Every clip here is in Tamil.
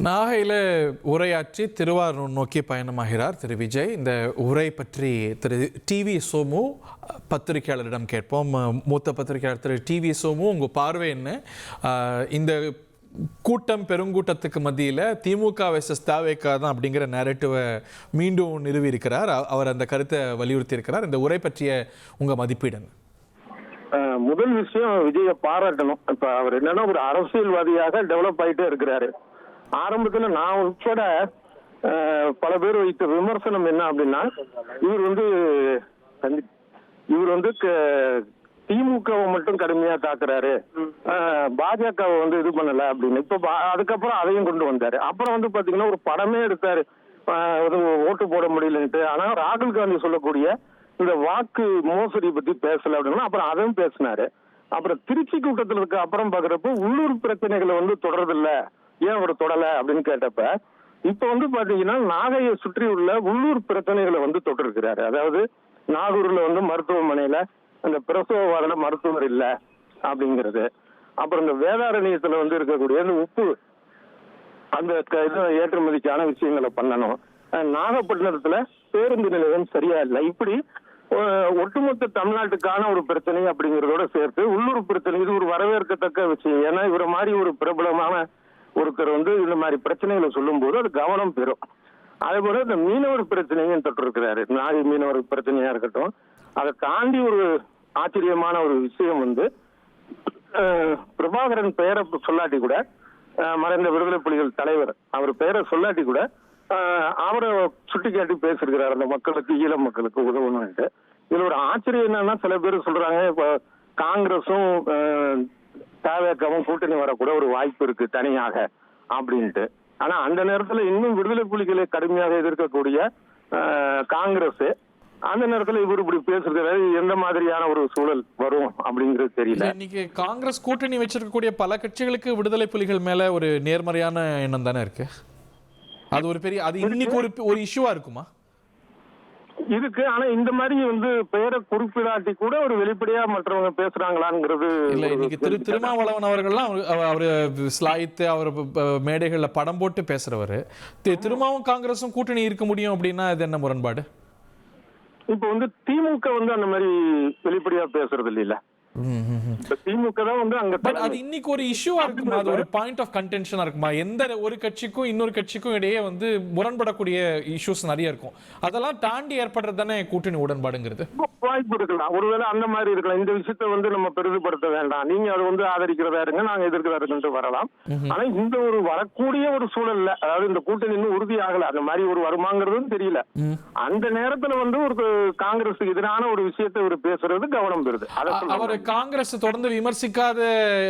நாகையில் உரையாற்றி திருவாரூர் நோக்கி பயணமாகிறார் திரு விஜய். இந்த உரை பற்றி திரு டிவி சோமு பத்திரிகையாளரிடம் கேட்போம். மூத்த பத்திரிகையாளர் திரு டிவி சோமு, உங்கள் பார்வை என்ன? இந்த கூட்டம் பெருங்கூட்டத்துக்கு மத்தியில் திமுக வெர்சஸ் தவேகா தான் அப்படிங்கிற நேரேட்டிவை மீண்டும் நிறுவி இருக்கிறார். அவர் அந்த கருத்தை வலியுறுத்தி இருக்கிறார். இந்த உரை பற்றிய உங்கள் மதிப்பீடு? முதல் விஷயம் விஜயை பாராட்டணும். இப்ப அவர் என்னன்னா ஒரு அரசியல்வாதியாக டெவலப் ஆயிட்டே இருக்கிறாரு. ஆரம்பத்துல நான் உட்பட பல பேர் வைத்த விமர்சனம் என்ன அப்படின்னா, இவர் வந்து திமுகவை மட்டும் கடுமையா தாக்குறாரு, பாஜகவை இது பண்ணல அப்படின்னு. இப்ப அதுக்கப்புறம் அதையும் கொண்டு வந்தாரு. அப்புறம் பாத்தீங்கன்னா ஒரு படமே எடுத்தாரு, ஓட்டு போட முடியலன்ட்டு. ஆனா ராகுல் காந்தி சொல்லக்கூடிய இந்த வாக்கு மோசடி பத்தி பேசல அப்படின்னா அப்புறம் அதையும் பேசினாரு. அப்புறம் திருச்சி கூட்டத்தில் இருக்க அப்புறம் பாக்குறப்ப உள்ளூர் பிரச்சனைகளை தொடர்றதில்ல, ஏன் அவர் தொடல அப்படின்னு கேட்டப்ப இப்ப பாத்தீங்கன்னா நாகையை சுற்றி உள்ள உள்ளூர் பிரச்சனைகளை தொட்டிருக்கிறாரு. அதாவது நாகூர்ல மருத்துவமனையில அந்த பிரசவ வார்டுல மருத்துவர் இல்ல அப்படிங்கிறது. அப்புறம் இந்த வேதாரண்யத்துல இருக்கக்கூடிய அந்த உப்பு அந்த ஏற்றுமதிக்கான விஷயங்களை பண்ணணும். நாகப்பட்டினத்துல பேருந்து நிலையம் சரியா இல்லை. இப்படி ஒட்டுமொத்த தமிழ்நாட்டுக்கான ஒரு பிரச்சனை அப்படிங்கிறதோட சேர்த்து உள்ளூர் பிரச்சனை இது ஒரு வரவேற்கத்தக்க விஷயம். ஏன்னா இவர மாதிரி ஒரு பிரபலமான ஒருத்தர் இந்த மாதிரி பிரச்சனைகளை சொல்லும் போது அது கவனம் பெறும். அதே போல இந்த மீனவர் பிரச்சனையும் தொட்டிருக்கிறாரு. நாகை மீனவர் பிரச்சனையா இருக்கட்டும். அதை தாண்டி ஒரு ஆச்சரியமான ஒரு விஷயம் பிரபாகரன் பெயரை சொல்லாட்டி கூட, மறைந்த விடுதலை புலிகள் தலைவர் அவர் பெயரை சொல்லாட்டி கூட அவரை சுட்டி காட்டி பேசிருக்கிறார், அந்த மக்களுக்கு, ஈழ மக்களுக்கு உதவணும்ட்டு. இதுல ஒரு ஆச்சரியம் என்னன்னா, சில பேர் சொல்றாங்க இப்ப காங்கிரஸும் தவேகாவும் கூட்டணி வரக்கூட ஒரு வாய்ப்பு இருக்கு தனியாக அப்படின்ட்டு. ஆனா அந்த நேரத்துல இன்னும் விடுதலை புலிகளை கடுமையாக எதிர்க்கக்கூடிய காங்கிரஸ் அந்த நேரத்துல இவர் இப்படி பேசுறது எந்த மாதிரியான ஒரு சூழல் வரும் அப்படிங்கிறது தெரியல. இன்னைக்கு காங்கிரஸ் கூட்டணி வச்சிருக்கக்கூடிய பல கட்சிகளுக்கு விடுதலை புலிகள் மேல ஒரு நேர்மறையான எண்ணம் தானே இருக்கு. அது ஒரு பெரிய, அது இன்னைக்கு ஒரு இஷ்யூவா இருக்குமா? இருக்கு. ஆனா இந்த மாதிரி பெயரை குறிப்பிடாட்டி கூட ஒரு வெளிப்படையா மற்றவங்க பேசுறாங்களாங்கிறது இல்ல. இன்னைக்கு திருமாவளவன் அவர்கள்லாம் அவரு ஸ்லாயித்து அவர் மேடைகள்ல படம் போட்டு பேசுறவரு. திருமாவும் காங்கிரஸும் கூட்டணி இருக்க முடியும் அப்படின்னா இது என்ன முரண்பாடு? இப்ப திமுக அந்த மாதிரி வெளிப்படையா பேசுறது இல்ல. திமுக தான் அங்க அது இன்னைக்கு ஒரு இஷ்யூவா இருக்குமா? அது ஒரு பாயிண்ட் ஆஃப் கன்டென்ஷனா இருக்குமா? எந்த ஒரு கட்சிக்கும் இன்னொரு கட்சிக்கும் இடையே முரண்படக்கூடிய இஷ்யூஸ் நிறைய இருக்கும். அதெல்லாம் தாண்டி ஏற்படுறது தானே கூட்டணி உடன்பாடுங்கிறது. வாய்ப்பு இருக்கலாம், ஒருவேளை அந்த மாதிரி இருக்கலாம். இந்த விஷயத்த நம்ம பெரிதுபடுத்த வேண்டாம், நீங்க அதை ஆதரிக்கிறதா இருங்க, நாங்க எதிர்க்கிறதா இருக்குன்னு வரலாம். ஆனா இந்த ஒரு வரக்கூடிய ஒரு சூழல்ல, அதாவது இந்த கூட்டணி இன்னும் உறுதி ஆகல, அந்த மாதிரி ஒரு வருமாங்கிறதும் தெரியல. அந்த நேரத்துல ஒரு காங்கிரஸுக்கு எதிரான ஒரு விஷயத்தை ஒரு பேசுறது கவனம் பெறுது. அவர் காங்கிரஸ் தொடர்ந்து விமர்சிக்காத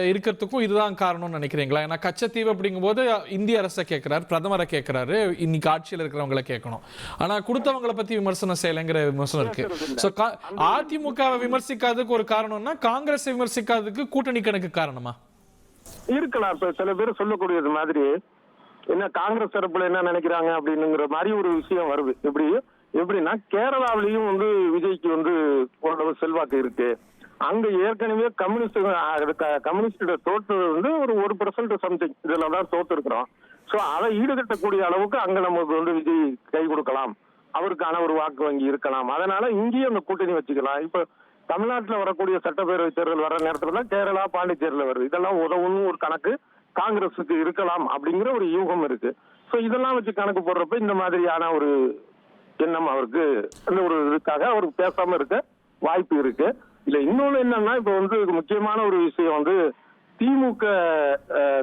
இருக்கிறதுக்கும் இதுதான் காரணம்னு நினைக்கிறீங்களா? ஏன்னா கச்சத்தீவு அப்படிங்கும் போது இந்திய அரசை கேட்கிறாரு, பிரதமரை கேட்கிறாரு, இன்னைக்கு ஆட்சியில் இருக்கிறவங்களை கேட்கணும். ஆனா கொடுத்தவங்களை பத்தி விமர்சனம் செய்யலைங்கிற விமர்சனம் இருக்கு. அதிமுகவை விமர்சிக்காததுக்கு ஒரு காரணம்னா காங்கிரஸ் விமர்சிக்காததுக்கு கூட்டணி கணக்கு காரணமா இருக்கலாம். இப்ப சில பேர் சொல்லக்கூடியது மாதிரி என்ன காங்கிரஸ் தரப்புல என்ன நினைக்கிறாங்க அப்படிங்கிற மாதிரி ஒரு விஷயம் வருது. எப்படின்னா கேரளாவிலையும் விஜய்க்கு ஓரளவு செல்வாக்கு இருக்கு. அங்க ஏற்கனவே கம்யூனிஸ்ட் தோற்று ஒரு 1% சம்திங் இதுலதான் தோத்து இருக்கிறோம். சோ அதை ஈடுகட்டக்கூடிய அளவுக்கு அங்க நமக்கு விஜய் கை கொடுக்கலாம், அவருக்கான ஒரு வாக்கு வங்கி இருக்கலாம். அதனால இங்கேயும் அந்த கூட்டணி வச்சுக்கலாம். இப்ப தமிழ்நாட்டுல வரக்கூடிய சட்டப்பேரவை தேர்தல் வர நேரத்துல தான் கேரளா, பாண்டிச்சேரியில வருது. இதெல்லாம் உதவும் ஒரு கணக்கு காங்கிரஸுக்கு இருக்கலாம் அப்படிங்கிற ஒரு யூகம் இருக்கு. சோ இதெல்லாம் வச்சு கணக்கு போடுறப்ப இந்த மாதிரியான ஒரு எண்ணம் அவருக்கு அந்த ஒரு இதுக்காக அவருக்கு பேசாம இருக்க வாய்ப்பு இருக்கு. இல்ல இன்னொன்னு என்னன்னா, இப்ப முக்கியமான ஒரு விஷயம் திமுக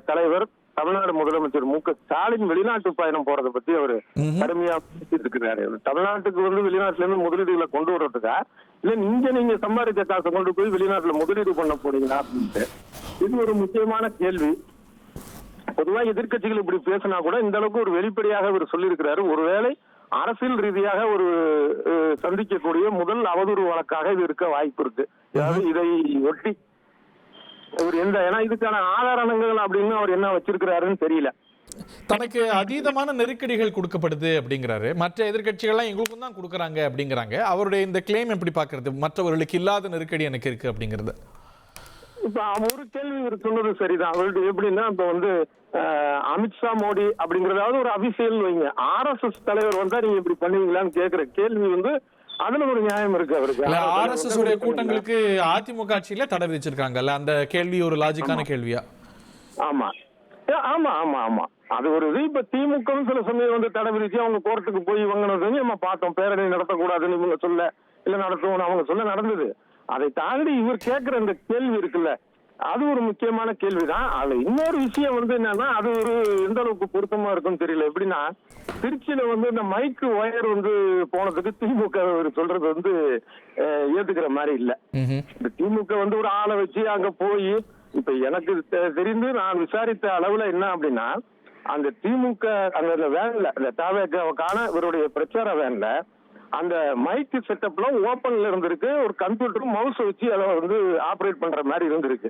தலைவர் தமிழ்நாடு முதலமைச்சர் மு க ஸ்டாலின் வெளிநாட்டு பயணம் போறதை பத்தி அவரு கடுமையா பேசிட்டு இருக்கிறாரு. தமிழ்நாட்டுக்கு வெளிநாட்டுல இருந்து முதலீடுகளை கொண்டு வர்றதுக்கா இல்ல நீங்க சம்பாதிச்ச காசை கொண்டு போய் வெளிநாட்டுல முதலீடு பண்ண போறீங்களா அப்படின்ட்டு இது ஒரு முக்கியமான கேள்வி. பொதுவா எதிர்கட்சிகள் இப்படி பேசினா கூட இந்த அளவுக்கு ஒரு வெளிப்படையாக இவர் சொல்லியிருக்கிறாரு. ஒருவேளை அரசியல் ரீதியாக ஒரு சந்திக்கக்கூடிய முதல் அவதூறு வழக்காக இது இருக்க வாய்ப்பு இருக்கு. அதாவது இதை ஒட்டி அவர் ஏன்னா இதுக்கான ஆதாரங்கள் அப்படின்னு அவர் என்ன வச்சிருக்கிறாருன்னு தெரியல. தனக்கு அதீதமான நெருக்கடிகள் கொடுக்கப்படுது அப்படிங்கிறாரு. மற்ற எதிர்கட்சிகள்லாம் எங்களுக்கும் தான் கொடுக்குறாங்க அப்படிங்கிறாங்க. அவருடைய இந்த கிளைம் எப்படி பாக்குறது? மற்றவர்களுக்கு இல்லாத நெருக்கடி எனக்கு இருக்கு அப்படிங்கிறது இப்ப ஒரு கேள்வி இவர் சொன்னது சரிதான். அவர்கிட்ட எப்படின்னா இப்ப வந்து அமித்ஷா மோடி அப்படிங்கறதாவது ஒரு அபிஷியல் வைங்க, RSS தலைவர் வந்தா நீங்க இப்படி பண்ணுவீங்களான்னு கேக்குற கேள்வி வந்து அதுல ஒரு நியாயம் இருக்கு அவருக்கு. RSS உடைய கூட்டங்களுக்கு அதிமுக ஆட்சியில தடை விதிச்சிருக்காங்கல்ல, அந்த கேள்வி ஒரு லாஜிக்கான கேள்வியா? ஆமா ஆமா ஆமா ஆமா அது ஒரு இது. இப்ப திமுக சில சமயம் வந்து தடை விதிச்சு அவங்க கோர்ட்டுக்கு போய் வாங்கினது நம்ம பார்த்தோம். பேரணி நடத்தக்கூடாதுன்னு இவங்க சொல்ல, இல்ல நடத்துவோம் அவங்க சொல்ல நடந்தது. அதை தாண்டி இவர் கேட்கிற இந்த கேள்வி இருக்குல்ல, அது ஒரு முக்கியமான கேள்விதான். அதுல இன்னொரு விஷயம் வந்து என்னன்னா, அது ஒரு எந்த அளவுக்கு பொருத்தமா இருக்குன்னு தெரியல. எப்படின்னா, திருச்சியில வந்து இந்த மைக்கு ஒயர் வந்து போனதுக்கு திமுக சொல்றது வந்து ஏத்துக்கிற மாதிரி இல்ல. இந்த திமுக வந்து ஒரு ஆளை வச்சு அங்க போய், இப்ப எனக்கு தெரிந்து நான் விசாரித்த அளவுல என்ன அப்படின்னா, அந்த திமுக அந்த வேன்ல, அந்த தாவேக்கான இவருடைய பிரச்சார வேன்ல அந்த மைக்கு செட்டப்ல ஓப்பன்ல இருந்திருக்கு. ஒரு கம்ப்யூட்டரும் மவுஸ் வச்சு அதை வந்து ஆப்ரேட் பண்ற மாதிரி இருந்திருக்கு.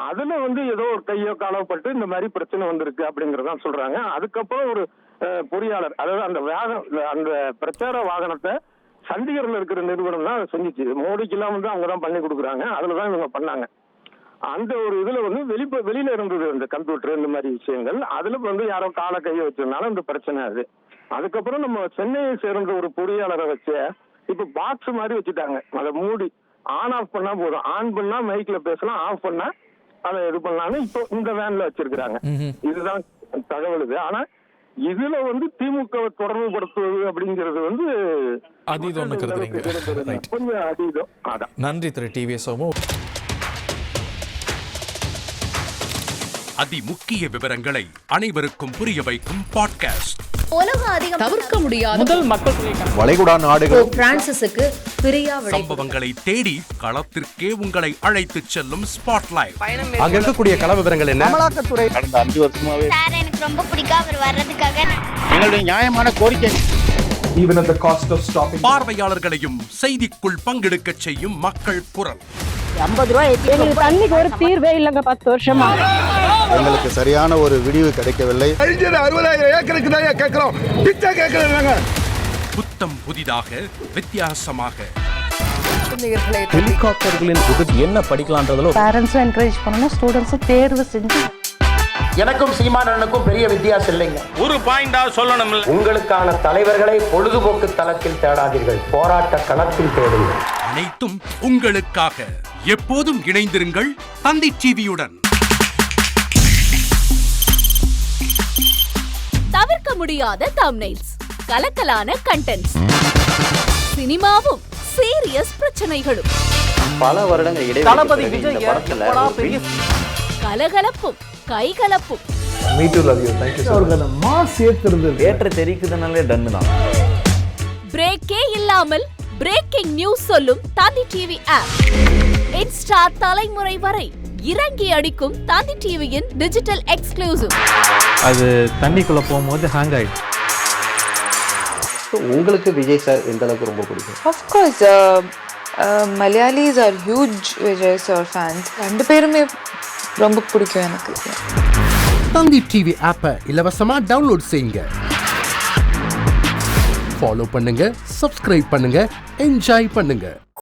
அதுல வந்து ஏதோ ஒரு கையோ காலோ பட்டு இந்த மாதிரி பிரச்சனை வந்திருக்கு அப்படிங்கறதான் சொல்றாங்க. அதுக்கப்புறம் ஒரு பொறியாளர், அதாவது அந்த பிரச்சார வாகனத்தை சண்டிகர்ல இருக்கிற நிறுவனம் தான் செஞ்சிச்சு. மோடிக்கு எல்லாம் வந்து அவங்க தான் பண்ணி கொடுக்குறாங்க. அதுலதான் இவங்க பண்ணாங்க. அந்த ஒரு இதுல வந்து வெளியில இருந்தது அந்த கம்ப்யூட்டர், இந்த மாதிரி விஷயங்கள். அதுல வந்து யாரோ கால கையை வச்சதுனால இந்த பிரச்சனை அது. அதுக்கப்புறம் நம்ம சென்னையை சேர்ந்த ஒரு பொறியாளரை வச்சு இப்ப பாக்ஸ் மாதிரி வச்சுட்டாங்க. அதை மூடி ஆன் ஆஃப் பண்ணா போதும். ஆன் பண்ணா மைக்ல பேசலாம், ஆஃப் பண்ணா அதை இது பண்ணலாம்னு இப்போ இந்த வேன்ல வச்சிருக்கிறாங்க. இதுதான் தகவல் இது. ஆனா இதுல வந்து திமுக தொடர்பு படுத்துவது அப்படிங்கிறது வந்து கொஞ்சம் அதீதம். அதான். நன்றி திரு டிவி சோமு. அதிமுக்கிய விவரங்களை அனைவருக்கும் புரிய வைக்கும் பாட்காஸ்ட். உலக அதிகம் தவிர்க்க முடியாத முதல் மக்கள் வளைகுடா நாடுகள் பிரான்சிஸுக்கு பிரியா சம்பவங்களை தேடி களத்திற்கே உங்களை அழைத்துச் செல்லும் ஸ்பாட்லைட். அங்க இருக்கக்கூடிய கள விவரங்கள் என்ன? அமலாக்கத்துறை கடந்த 5 வருஷமாவே சார் எனக்கு ரொம்ப பிடிக்கும் அவர் வர்றதுக்காக. எங்களுடைய நியாயமான கோரிக்கை. Even at the cost of stopping. பார்வையாளர்களையும் செய்திக்குள் பங்கெடுக்க செய்யும் மக்கள் குரல். 50 ரூபாய் எங்களுக்கு தண்ணிக்கு ஒரு தீர்வே இல்லங்க 10 வருஷமா. எங்களுக்கு சரியான ஒரு விடிவு கிடைக்கவில்லை. 60,000 ஏக்கருக்கு தான் கேக்குறோம். பிச்சை கேக்குறாங்க. புத்தம் புதிதாக வித்தியாசமாக ஹெலிகாப்டர்களின் உதவி என்ன படிக்கலாம்ன்றதுல பேரண்ட்ஸும் என்கரேஜ் பண்ணணும், ஸ்டூடெண்ட்ஸும் தேர்வு செஞ்சு. எனக்கும் சீமானனுக்கும் பெரிய வித்தியாசம் இல்லைங்க. ஒரு பாயிண்டா சொல்லணும். உங்களுக்கான தலைவர்களை பொழுதுபோக்கு தளத்தில் தேடாதீர்கள், போராட்ட களத்தில் தேடுங்கள். அனைத்தும் உங்களுக்காக. எப்போதும் இணைந்திருங்கள் தந்தி டிவியுடன். தவிர்க்க முடியாத தம்ப்நெயில்ஸ், கலக்கலான கண்டென்ட்ஸ், சினிமாவும் சீரியஸ் பிரச்சனைகளும், பல வருடங்கள் தளபதி இடைவெளி Vijay கலகலப்பும் கைகலப்பும். Me too, love you. Thank you so much. ஏற்ற தெரிக்குதுனாலே டன்னு தான். பிரேக்கே இல்லாமல் பிரேக்கிங் நியூஸ் சொல்லும் தந்தி டிவி ஆப். இன்ஸ்டா தலைமுறை வரை இறங்கி அடிக்கும் தந்தி டிவியின் டிஜிட்டல் எக்ஸ்க்ளூசிவ். அது தண்ணிக்குள்ள போகும்போது ஹேங் ஆயிடுச்சு. உங்களுக்கு விஜய் சார் எந்த அளவுக்கு ரொம்ப பிடிக்கும்? Of course, Malayalis are huge Vijay sir fans. ரெண்டு பேருமே ரொம்ப பிடிக்கும் எனக்கு. தந்தி டிவி ஆப்பை இலவசமா டவுன்லோட் செய்யுங்க. ஃபாலோ பண்ணுங்க, சப்ஸ்கிரைப் பண்ணுங்க, என்ஜாய் பண்ணுங்க.